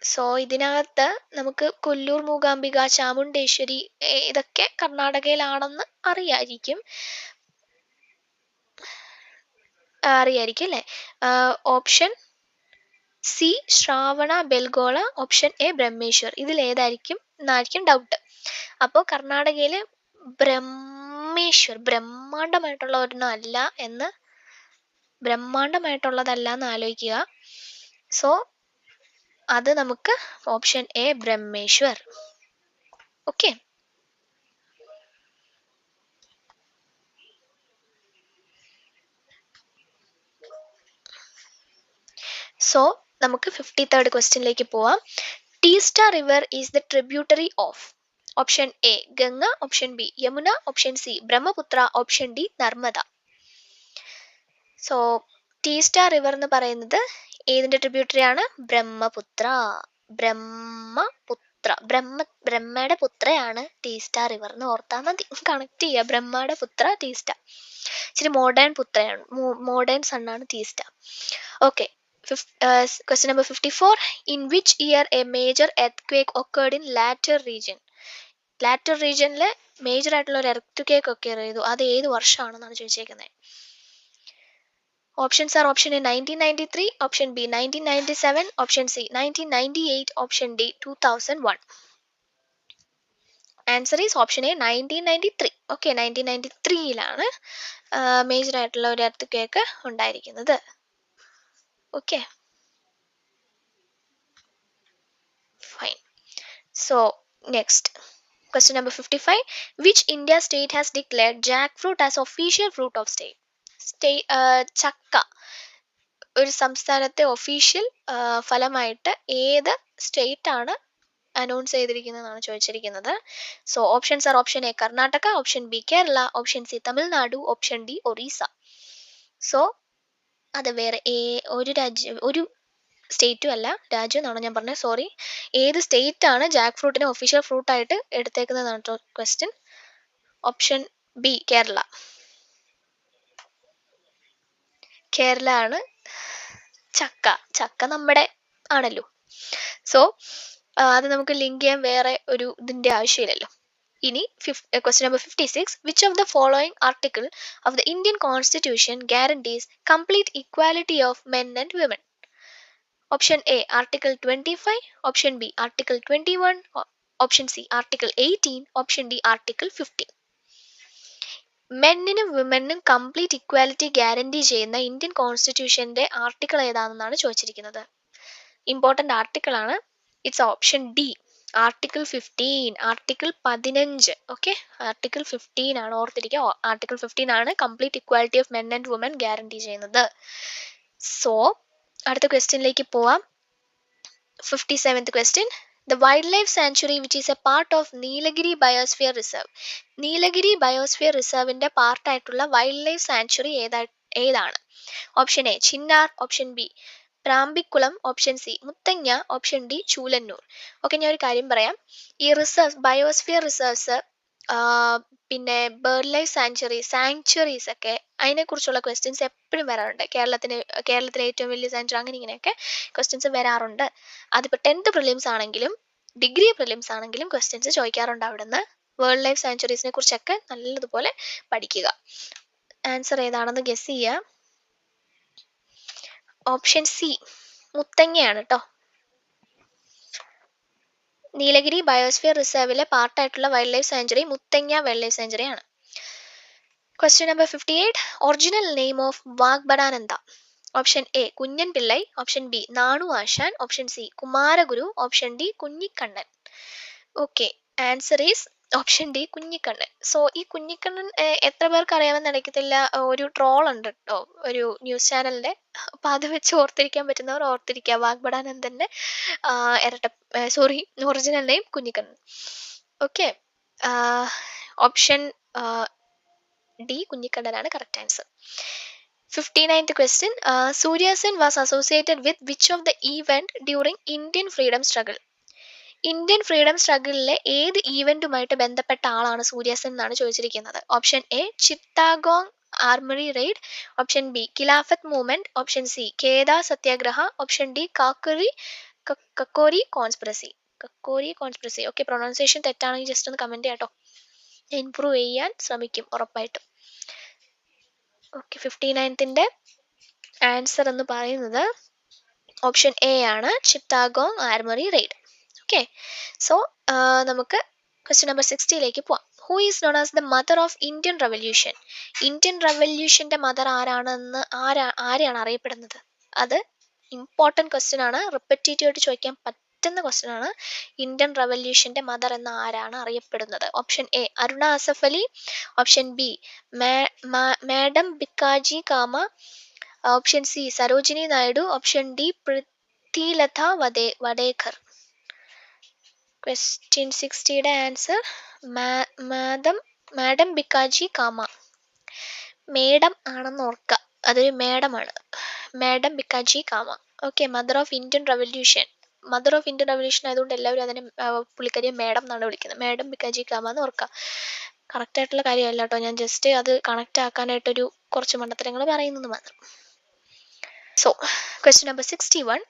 [SPEAKER 1] So ഇതിനകത്ത് നമുക്ക് കൊല്ലൂർ മൂകാംബിക, ചാമുണ്ടേശ്വരി ഇതൊക്കെ കർണാടകയിലാണെന്ന് അറിയായിരിക്കും അല്ലേ? Option C Shravana Belgola, option A Brahmeswar, ഇതിലേതായിരിക്കും എന്നായിരിക്കും ഡൗട്ട്. അപ്പോൾ കർണാടകയിലെ ബ്രഹ്മേശ്വർ ബ്രഹ്മാണ്ഡമായിട്ടുള്ളതല്ല എന്ന് ആലോചിക്കുക. സോ അത് നമുക്ക് option A Brahmeswar. Okay. So നമുക്ക് 53rd ക്വസ്റ്റ്യനിലേക്ക് പോവാം. Teesta river is the tributary of. Option A Ganga, option B Yamuna, option C Brahmaputra, option D Narmada. So Teesta river എന്ന് പറയുന്നത് ഏതിന്റെ ട്രിബ്യൂട്ടറി ആണ്? ബ്രഹ്മപുത്ര. ബ്രഹ്മയുടെ പുത്രയാണ് ടീസ്റ്റ റിവർ എന്ന് ഓർത്താൽ മതി. കണക്ട് ചെയ്യുക. ബ്രഹ്മയുടെ പുത്ര ടീസ്റ്റ. ഇച്ചിരി മോഡേൺ സണ്ണാണ് Teesta. Okay. Question number 54. In which year a major earthquake occurred in latter region? Latter റീജിയനിലെ മേജർ ആയിട്ടുള്ള ഒരു എർത്ത് ഒക്കെ ചെയ്തു. അത് ഏത് വർഷമാണെന്നാണ് ചോദിച്ചേക്കുന്നത്. Options are option A 1993, option B 1997, option C 1998, option D 2001. Answer is option A 1993. Okay. 1993ലാണ് മേജർ ആയിട്ടുള്ള ഒരു എർത്ത് ഉണ്ടായിരിക്കുന്നത്. Okay. Fine. So next question number 55. Which India state has declared jackfruit as official fruit of state? ചക്ക ഒരു സംസ്ഥാനത്തെ official ഫലമായിട്ട് ഏത് state ആണ് അനൗൺസ് ചെയ്തിരിക്കുന്നതെന്നാണ് ചോദിച്ചിരിക്കുന്നത്. So options are option A Karnataka, option B Kerala, option C Tamil Nadu, option D Orissa. So അത് വേറെ ഒരു സ്റ്റേറ്റും അല്ല, രാജ്യം എന്നാണ് ഞാൻ പറഞ്ഞത്, സോറി. ഏത് സ്റ്റേറ്റ് ആണ് ജാക്ക് ഫ്രൂട്ടിനെ ഒഫീഷ്യൽ ഫ്രൂട്ട് ആയിട്ട് എടുത്തേക്കുന്നതാണ് question. Option B Kerala. Kerala ആണ് ചക്ക നമ്മുടെ ആണല്ലോ. സോ അത് നമുക്ക് ലിങ്ക് ചെയ്യാൻ വേറെ ഒരു ഇതിന്റെ ആവശ്യമില്ലല്ലോ. ഇനി question number 56. Which of the following article of the Indian Constitution guarantees complete equality of men and women? Option A Article 25, Option B Article 21, Option C Article 18, Option D Article 15. മെന്നിനും വിമനും complete equality guarantee ചെയ്യുന്ന Indian കോൺസ്റ്റിറ്റ്യൂഷന്റെ article ഏതാണെന്നാണ് ചോദിച്ചിരിക്കുന്നത്. Important article ആണ്. It's option D article 15. Article 15. Okay. Article 15 ആണ്, ഓർത്തിരിക്കുക. Article 15 ആണ് complete equality of men and women guarantee ചെയ്യുന്നത്. സോ അടുത്ത ക്വസ്റ്റ്യനിലേക്ക് പോവാം. 57th question. The wildlife sanctuary which is a part of Nilagiri Biosphere Reserve. Nilgiri biosphere റിസർവിന്റെ പാർട്ടായിട്ടുള്ള വൈൽഡ് ലൈഫ് സാങ്ച്വറി ഏതാണ്? Option A Chinnar, option B Parambikulam, option C Muthanga, option D Choolannur. Okay. ഞാൻ ഒരു കാര്യം പറയാം. ഈ ബയോസ്ഫിയർ റിസർവ്സ് പിന്നെ ബേർഡ് ലൈഫ് സാങ്ച്വറീസ് ഒക്കെ അതിനെക്കുറിച്ചുള്ള ക്വസ്റ്റ്യൻസ് എപ്പോഴും വരാറുണ്ട്. കേരളത്തിലെ ഏറ്റവും വലിയ സാങ്ച്വറി അങ്ങനെ ഇങ്ങനെയൊക്കെ ക്വസ്റ്റ്യൻസ് വരാറുണ്ട്. അതിപ്പോൾ 10th പ്രിലിംസ് ആണെങ്കിലും ഡിഗ്രി പ്രിലിംസ് ആണെങ്കിലും ക്വസ്റ്റ്യൻസ് ചോദിക്കാറുണ്ട് അവിടെ നിന്ന്. വേൾഡ് ലൈഫ് സാങ്ച്വറീസിനെ കുറിച്ചൊക്കെ നല്ലതുപോലെ പഠിക്കുക. ആൻസർ ഏതാണെന്ന് ഗസ് ചെയ്യുക. ഓപ്ഷൻ സി മുത്തങ്ങയാണ് കേട്ടോ. നീലഗിരി ബയോസ്ഫിയർ റിസർവിലെ പാർട്ടായിട്ടുള്ള wildlife sanctuary Muthanga wildlife sanctuary ആണ്. Question number 58. Original name of Vagbhatananda. Option A Kunjan Pillai, option B Nanu Asan, option C Kumaraguru, option D Kunjikannan. Okay, answer is option D Kunjikannan. So ഈ കുഞ്ഞിക്കണ്ണൻ എത്ര പേർക്ക് അറിയാമെന്ന് എനിക്കത്തില്ല. ഒരു ട്രോൾ ഉണ്ട് കേട്ടോ ഒരു ന്യൂസ് ചാനലിന്റെ. അപ്പൊ അത് വെച്ച് ഓർത്തിരിക്കാൻ പറ്റുന്നവർ ഓർത്തിരിക്കുക. വാഗ്ബടാനന്ദന്റെ sorry original name Kunjikannan. Okay, option D കുഞ്ഞിക്കണ്ണനാണ് correct answer. 59th question. Surya Sen was associated with which of the event during Indian freedom struggle? Indian freedom സ്ട്രഗിളിലെ ഏത് ഈവന്റുമായിട്ട് ബന്ധപ്പെട്ട ആളാണ് സൂര്യസെൻ എന്നാണ് ചോദിച്ചിരിക്കുന്നത്. Option A ചിത്താഗോങ് armoury raid, option B Khilafat movement, option C Kheda Satyagraha, option D Kakori conspiracy. Okay, pronunciation തെറ്റാണെങ്കിൽ just ഒന്ന് comment ചെയ്യാട്ടോ, improve ചെയ്യാൻ ശ്രമിക്കും ഉറപ്പായിട്ടും. ഓക്കെ, 59th ആൻസർ എന്ന് പറയുന്നത് ഓപ്ഷൻ എ ആണ്, Chittagong armoury raid. Okay, so നമുക്ക് ക്വസ്റ്റ്യൻ നമ്പർ 60ലേക്ക് പോവാം. Who is known as the mother of Indian revolution? Indian റവല്യൂഷന്റെ മദർ ആരെയാണ് അറിയപ്പെടുന്നത്? അത് ഇമ്പോർട്ടൻറ്റ് ക്വസ്റ്റ്യൻ ആണ്, റിപ്പറ്റേറ്റീവ് ആയിട്ട് ചോദിക്കാൻ പറ്റുന്ന ക്വസ്റ്റ്യൻ ആണ്. ഇന്ത്യൻ റവല്യൂഷന്റെ മദർ എന്ന ആരാണ് അറിയപ്പെടുന്നത്? Option A Aruna Asaf Ali, option B madam Bhikaji Cama, option C Sarojini Naidu, option D Pritilata Waddedar. Question 60യുടെ answer madam Bhikaji Cama. Madam ആണെന്ന് ഓർക്കുക, അതൊരു മേഡമാണ്. Madam Bhikaji Cama. Okay, mother of Indian revolution ആയതുകൊണ്ട് എല്ലാവരും അതിനെ പുള്ളിക്കാരിയെ മേഡം എന്നാണ് വിളിക്കുന്നത്. മാഡം ബിക്കാജി കാമ എന്ന് ഓർക്കുക. കറക്റ്റ് ആയിട്ടുള്ള കാര്യമല്ല കേട്ടോ, ഞാൻ ജസ്റ്റ് അത് കണക്ട് ആക്കാനായിട്ടൊരു കുറച്ച് മണ്ടത്തരങ്ങൾ പറയുന്നത് മാത്രം. So question number 61.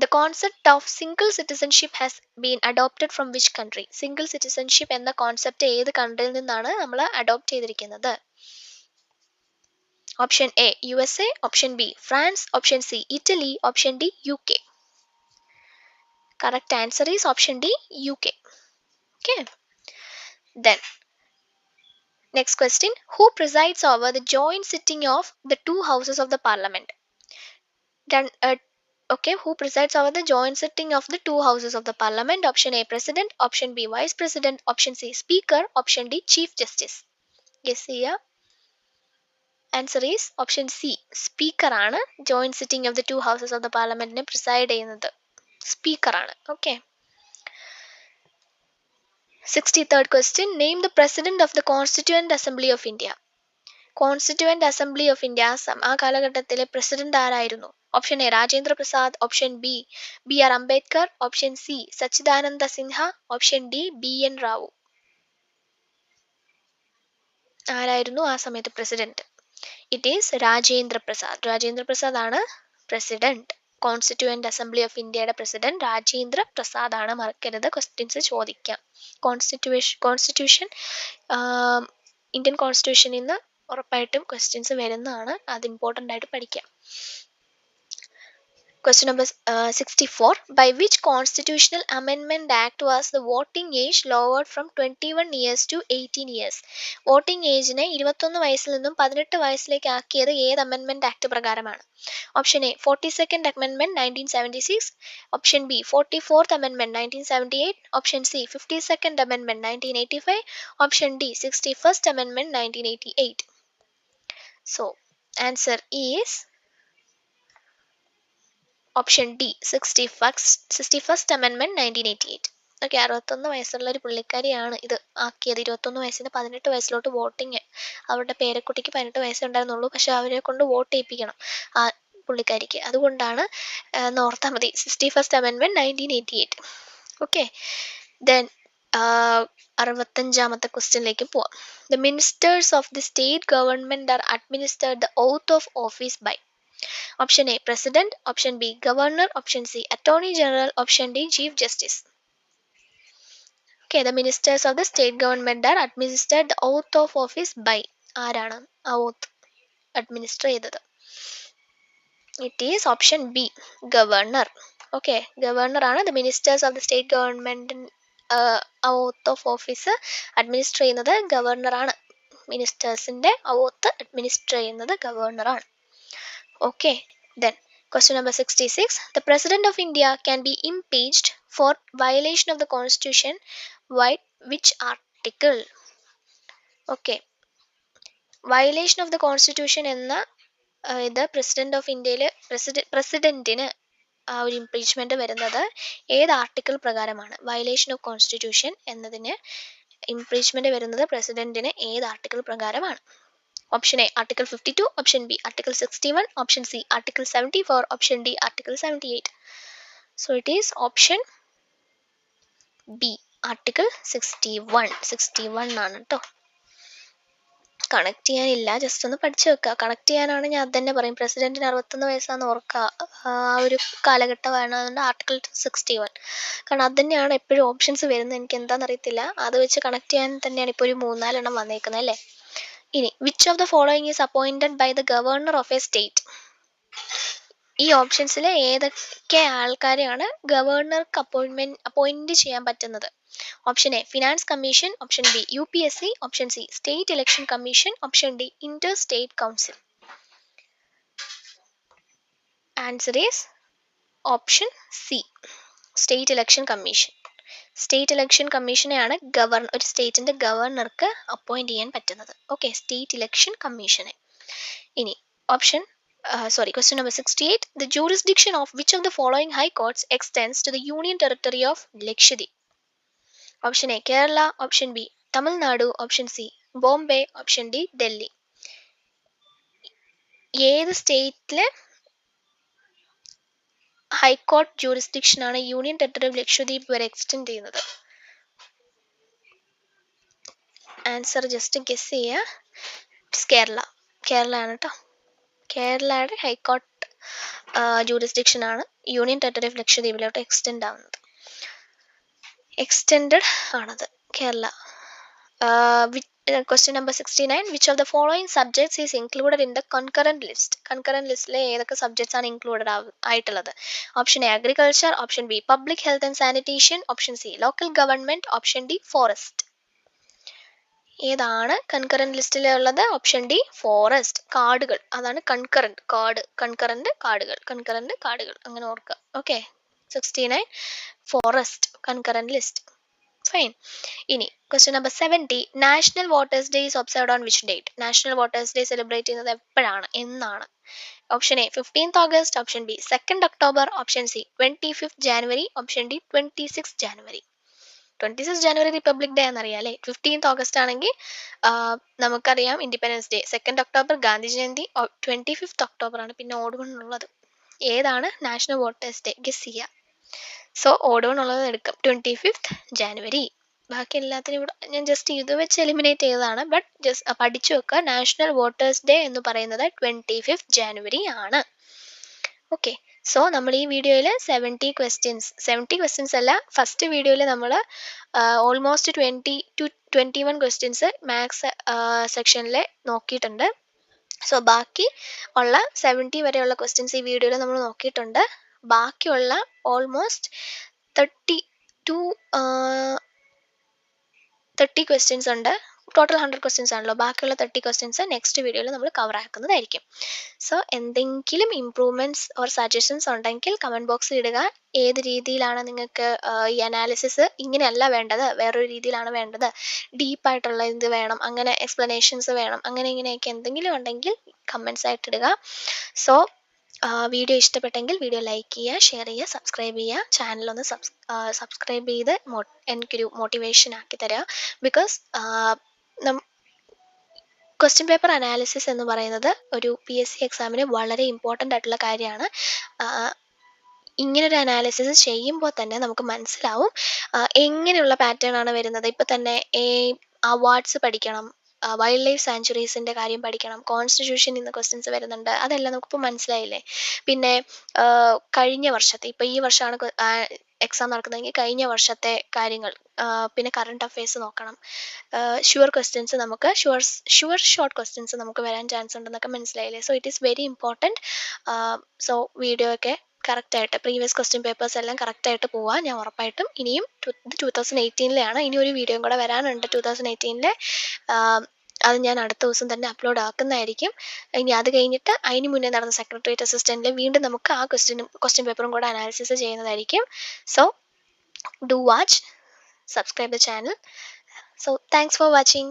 [SPEAKER 1] The concept of single citizenship has been adopted from which country? Single citizenship എന്ന കോൺസെപ്റ്റ് ഏത് കൺട്രിയിൽ നിന്നാണ് നമ്മൾ അഡോപ്റ്റ് ചെയ്തിരിക്കുന്നത്? Option A USA, option B France, option C Italy, option D UK. Correct answer is option D UK. Okay, then next question. Who presides over the joint sitting of the two houses of the parliament? Who presides over the joint sitting of the two houses of the parliament? Option A president, option B vice president, option C speaker, option D chief justice. Guess here. Answer is option C, speaker ആണ് joint sitting of the two houses of the parliament നെ preside ചെയ്യുന്നത് speaker ആണ്. Okay, 63rd question. Name the president of the Constituent Assembly of India. Constituent assembly of India ആ കാലഘട്ടത്തിലെ president ആരായിരുന്നു? Option A Rajendra Prasad, option B BR Ambedkar, option C Sachidananda Sinha, option D BN Rao. ആരായിരുന്നു ആ സമയത്ത് president? It is Rajendra Prasad ആണ് president. Constituent assembly of ഇന്ത്യയുടെ president Rajendra Prasad ആണ്. മറക്കരുത്, ക്വസ്റ്റ്യൻസ് ചോദിക്കാം. കോൺസ്റ്റിറ്റ്യൂഷൻ ഇന്ത്യൻ കോൺസ്റ്റിറ്റ്യൂഷനിൽ നിന്ന് ഉറപ്പായിട്ടും ക്വസ്റ്റ്യൻസ് വരുന്നതാണ്, അത് ഇമ്പോർട്ടൻ്റ് ആയിട്ട് പഠിക്കാം. Question number 64. By which constitutional amendment act was the voting age lowered from 21 years to 18 years? Voting ഏജിനെ 21 വയസ്സിൽ നിന്നും 18 വയസ്സിലേക്ക് ആക്കിയത് ഏത് അമെൻമെന്റ് ആക്ട് പ്രകാരമാണ്? Option A 42nd അമെൻമെന്റ് 1976, option B 44th അമെൻമെന്റ് 1978, option C 52nd അമെൻമെന്റ് 1985, option D 61st അമെൻമെന്റ് 1988. So answer is option D 61st അമെൻമെന്റ് 1988. Okay, 61 വയസ്സുള്ള ഒരു പുള്ളിക്കാരിയാണ് ഇത് ആക്കിയത്. 21 വയസ്സിന് 18 വയസ്സിലോട്ട് വോട്ടിങ്. അവരുടെ പേരക്കുട്ടിക്ക് 18 വയസ്സേ ഉണ്ടായിരുന്നുള്ളൂ, പക്ഷെ അവരെ കൊണ്ട് വോട്ട് ചെയ്യിപ്പിക്കണം ആ പുള്ളിക്കാരിക്ക്. അതുകൊണ്ടാണ് ഓർത്താൽ മതി 61st അമെൻമെന്റ് 1988. ഓക്കെ, ദെൻ 65ാമത്തെ ക്വസ്റ്റ്യനിലേക്ക് പോവാം. The ministers of the state government are administered the oath of office by? Option A president, option B governor, option C attorney general, option D chief justice. Okay, the ministers of the state government are administered the oath of office by ആരാണ് ആ oath administer ചെയ്തത്? It is option B, governor. Okay, governor ആണ് the ministers of the state government oath of office administer ചെയ്യുന്നത് ഗവർണറാണ്. മിനിസ്റ്റേഴ്സിന്റെ oath administer ചെയ്യുന്നത് ഗവർണറാണ്. Okay, then question number 66. The President of India can be impeached for violation of the Constitution by which article? Okay, violation of the Constitution എന്ന ഇത് president of ഇന്ത്യയിൽ പ്രസിഡന്റിന് ആ ഒരു ഇംപീച്ച്മെന്റ് വരുന്നത് ഏത് ആർട്ടിക്കിൾ പ്രകാരമാണ്? വയലേഷൻ ഓഫ് കോൺസ്റ്റിറ്റ്യൂഷൻ എന്നതിന് ഇംപീച്ച്മെന്റ് വരുന്നത് പ്രസിഡന്റിന് ഏത് ആർട്ടിക്കിൾ പ്രകാരമാണ്? Option A article 52, option B article 61, option C article 74, option D article 78. So it is option B, article 61 ആണ് കേട്ടോ. കണക്ട് ചെയ്യാനില്ല, ജസ്റ്റ് ഒന്ന് പഠിച്ചു വെക്കുക. കണക്ട് ചെയ്യാനാണ് ഞാൻ അത് തന്നെ പറയും. പ്രസിഡന്റിന് 61 വയസ്സാന്ന് ഓർക്കുക. ആ ഒരു കാലഘട്ടമാണ്, അതുകൊണ്ട് ആർട്ടിക്കിൾ 61. കാരണം അത് തന്നെയാണ് എപ്പോഴും ഓപ്ഷൻസ് വരുന്നത്. എനിക്ക് എന്താണെന്ന് അറിയത്തില്ല, അത് വെച്ച് കണക്ട് ചെയ്യാൻ തന്നെയാണ് ഇപ്പോൾ ഒരു 3-4 വന്നേക്കുന്നത് അല്ലേ. ഇനി which of the following is appointed by the governor of a state? ഈ ഓപ്ഷൻസിൽ ഏതൊക്കെ ആൾക്കാരെയാണ് ഗവർണർക്ക് അപ്പോയിന്റ് ചെയ്യാൻ പറ്റുന്നത്? Option A finance commission, option B UPSC, option C state election commission, option D inter state council. Answer is option C, state election commission. State election കമ്മീഷനെയാണ് ഒരു സ്റ്റേറ്റിന്റെ ഗവർണർക്ക് അപ്പോയിന്റ് ചെയ്യാൻ പറ്റുന്നത്. ഓക്കെ, സ്റ്റേറ്റ് ഇലക്ഷൻ കമ്മീഷനെ. ഇനി question number 68. The jurisdiction of which of the following high courts extends to the union territory of Lakshadweep? Option A Kerala, option B Tamil Nadu, option C Bombay, option D Delhi. ഏത് സ്റ്റേറ്റിലെ high court jurisdiction ആണ് union territory of Lakshadweep വരെ extend ചെയ്യുന്നത്? Answer just guess ചെയ്യുക. കേരള ആണ് കേട്ടോ. കേരളയുടെ high court jurisdiction ആണ് union territory of ലക്ഷദ്വീപിലോട്ട് extended ആണത് Kerala. Question number 69. Which of the following subjects is included in the concurrent list? Concurrent ലിസ്റ്റിലെ ഏതൊക്കെ സബ്ജക്ട്സ് ആണ് ഇൻക്ലൂഡഡ് ആയിട്ടുള്ളത്? Option A agriculture, option B public health and sanitation, option C local government, option de Forest. ഏതാണ് concurrent ലിസ്റ്റിലുള്ളത്? Option de Forest, കാടുകൾ. അതാണ് concurrent കാടുകൾ അങ്ങനെ ഓർക്കുക. Okay, 69 forest concurrent list. Fine. ഇനി question number 70. National waters day is observed on which date? National waters day celebrate ചെയ്യുന്നത് എപ്പോഴാണ്, എന്നാണ്? Option A 15th August, option B 2nd October, option C 25th January, option D 26th January. 26th January republic day എന്നറിയാം അല്ലേ. 15th August ആണെങ്കിൽ നമുക്കറിയാം independence day. 2nd October Gandhi Jayanti, 25th October ആണ് പിന്നെ odd one ഉള്ളത്. ഏതാണ് നാഷണൽ വാട്ടേഴ്സ് ഡേ? ഗസ് ചെയ്യുക. So odd one ഉള്ളത് എടുക്കാം, 25th ജാനുവരി. ബാക്കി എല്ലാത്തിനും ഇവിടെ ഞാൻ ജസ്റ്റ് ഇത് വെച്ച് എലിമിനേറ്റ് ചെയ്തതാണ്. ബട്ട് ജസ്റ്റ് പഠിച്ചു വെക്കുക, നാഷണൽ വാട്ടേഴ്സ് ഡേ എന്ന് പറയുന്നത് 25th ജാനുവരി ആണ്. ഓക്കെ, സോ നമ്മൾ ഈ വീഡിയോയിൽ 70 ക്വസ്റ്റ്യൻസ് അല്ല, ഫസ്റ്റ് വീഡിയോയിൽ നമ്മൾ ഓൾമോസ്റ്റ് 20 to 21 ക്വസ്റ്റ്യൻസ് മാത്സ് സെക്ഷനിൽ നോക്കിയിട്ടുണ്ട്. സോ ബാക്കി ഉള്ള 70 വരെയുള്ള ക്വസ്റ്റ്യൻസ് ഈ വീഡിയോയിൽ നമ്മൾ നോക്കിയിട്ടുണ്ട്. ബാക്കിയുള്ള ഓൾമോസ്റ്റ് 30 ക്വസ്റ്റ്യൻസ് ഉണ്ട്. ടോട്ടൽ 100 ക്വസ്റ്റ്യൻസ് ആണല്ലോ. ബാക്കിയുള്ള 30 ക്വസ്റ്റ്യൻസ് നെക്സ്റ്റ് വീഡിയോയിൽ നമ്മൾ കവർ ആക്കുന്നതായിരിക്കും. സോ എന്തെങ്കിലും ഇംപ്രൂവ്മെൻറ്റ്സ് ഓർ സജഷൻസ് ഉണ്ടെങ്കിൽ കമൻറ്റ് ബോക്സിൽ ഇടുക. ഏത് രീതിയിലാണ് നിങ്ങൾക്ക് ഈ അനാലിസിസ് ഇങ്ങനെയല്ല വേണ്ടത്, വേറൊരു രീതിയിലാണ് വേണ്ടത്, ഡീപ്പായിട്ടുള്ള ഇത് വേണം, അങ്ങനെ എക്സ്പ്ലനേഷൻസ് വേണം, അങ്ങനെ ഇങ്ങനെയൊക്കെ എന്തെങ്കിലും ഉണ്ടെങ്കിൽ കമൻറ്റ്സ് ആയിട്ട് ഇടുക. സോ വീഡിയോ ഇഷ്ടപ്പെട്ടെങ്കിൽ വീഡിയോ ലൈക്ക് ചെയ്യുക, ഷെയർ ചെയ്യുക, സബ്സ്ക്രൈബ് ചെയ്യുക. ചാനലൊന്ന് സബ്സ്ക്രൈബ് ചെയ്ത് എനിക്കൊരു മോട്ടിവേഷൻ ആക്കി തരിക. ബിക്കോസ് ക്വസ്റ്റ്യൻ പേപ്പർ അനാലിസിസ് എന്ന് പറയുന്നത് ഒരു PSC എക്സാമിന് വളരെ ഇമ്പോർട്ടൻ്റ് ആയിട്ടുള്ള കാര്യമാണ്. ഇങ്ങനൊരു അനാലിസിസ് ചെയ്യുമ്പോൾ തന്നെ നമുക്ക് മനസ്സിലാവും എങ്ങനെയുള്ള പാറ്റേൺ ആണ് വരുന്നത്. ഇപ്പം തന്നെ അവാർഡ്സ് പഠിക്കണം, വൈൽഡ് ലൈഫ് സാങ്ച്വറീസിൻ്റെ കാര്യം പഠിക്കണം, കോൺസ്റ്റിറ്റ്യൂഷൻ നിന്ന് ക്വസ്റ്റ്യൻസ് വരുന്നുണ്ട്, അതെല്ലാം നമുക്കിപ്പോൾ മനസ്സിലായില്ലേ. പിന്നെ കഴിഞ്ഞ വർഷത്തെ, ഇപ്പോൾ ഈ വർഷമാണ് എക്സാം നടക്കുന്നതെങ്കിൽ കഴിഞ്ഞ വർഷത്തെ കാര്യങ്ങൾ, പിന്നെ കറണ്ട് അഫയേഴ്സ് നോക്കണം. ഷുവർ ക്വസ്റ്റ്യൻസ് നമുക്ക് ഷുവർ ഷോർട്ട് ക്വസ്റ്റ്യൻസ് നമുക്ക് വരാൻ ചാൻസ് ഉണ്ടെന്നൊക്കെ മനസ്സിലായില്ലേ? So it is very important. So video ഒക്കെ കറക്റ്റായിട്ട് പ്രീവിയസ് ക്വസ്റ്റ്യൻ പേപ്പേഴ്സ് എല്ലാം കറക്റ്റായിട്ട് പോവാം. ഞാൻ ഉറപ്പായിട്ടും ഇനിയും ഇത് 2018-ലെയാണ്, ഇനി ഒരു വീഡിയോയും കൂടെ വരാനുണ്ട് 2018-ലെ. അത് ഞാൻ അടുത്ത ദിവസം തന്നെ അപ്ലോഡ് ആക്കുന്നതായിരിക്കും. ഇനി അത് കഴിഞ്ഞിട്ട് അതിന് മുന്നേ നടന്ന സെക്രട്ടേറിയറ്റ് അസിസ്റ്റൻറ്റിൽ വീണ്ടും നമുക്ക് ആ ക്വസ്റ്റ്യൻ പേപ്പറും കൂടെ അനാലിസിസ് ചെയ്യുന്നതായിരിക്കും. So do watch, subscribe the channel. So thanks for watching.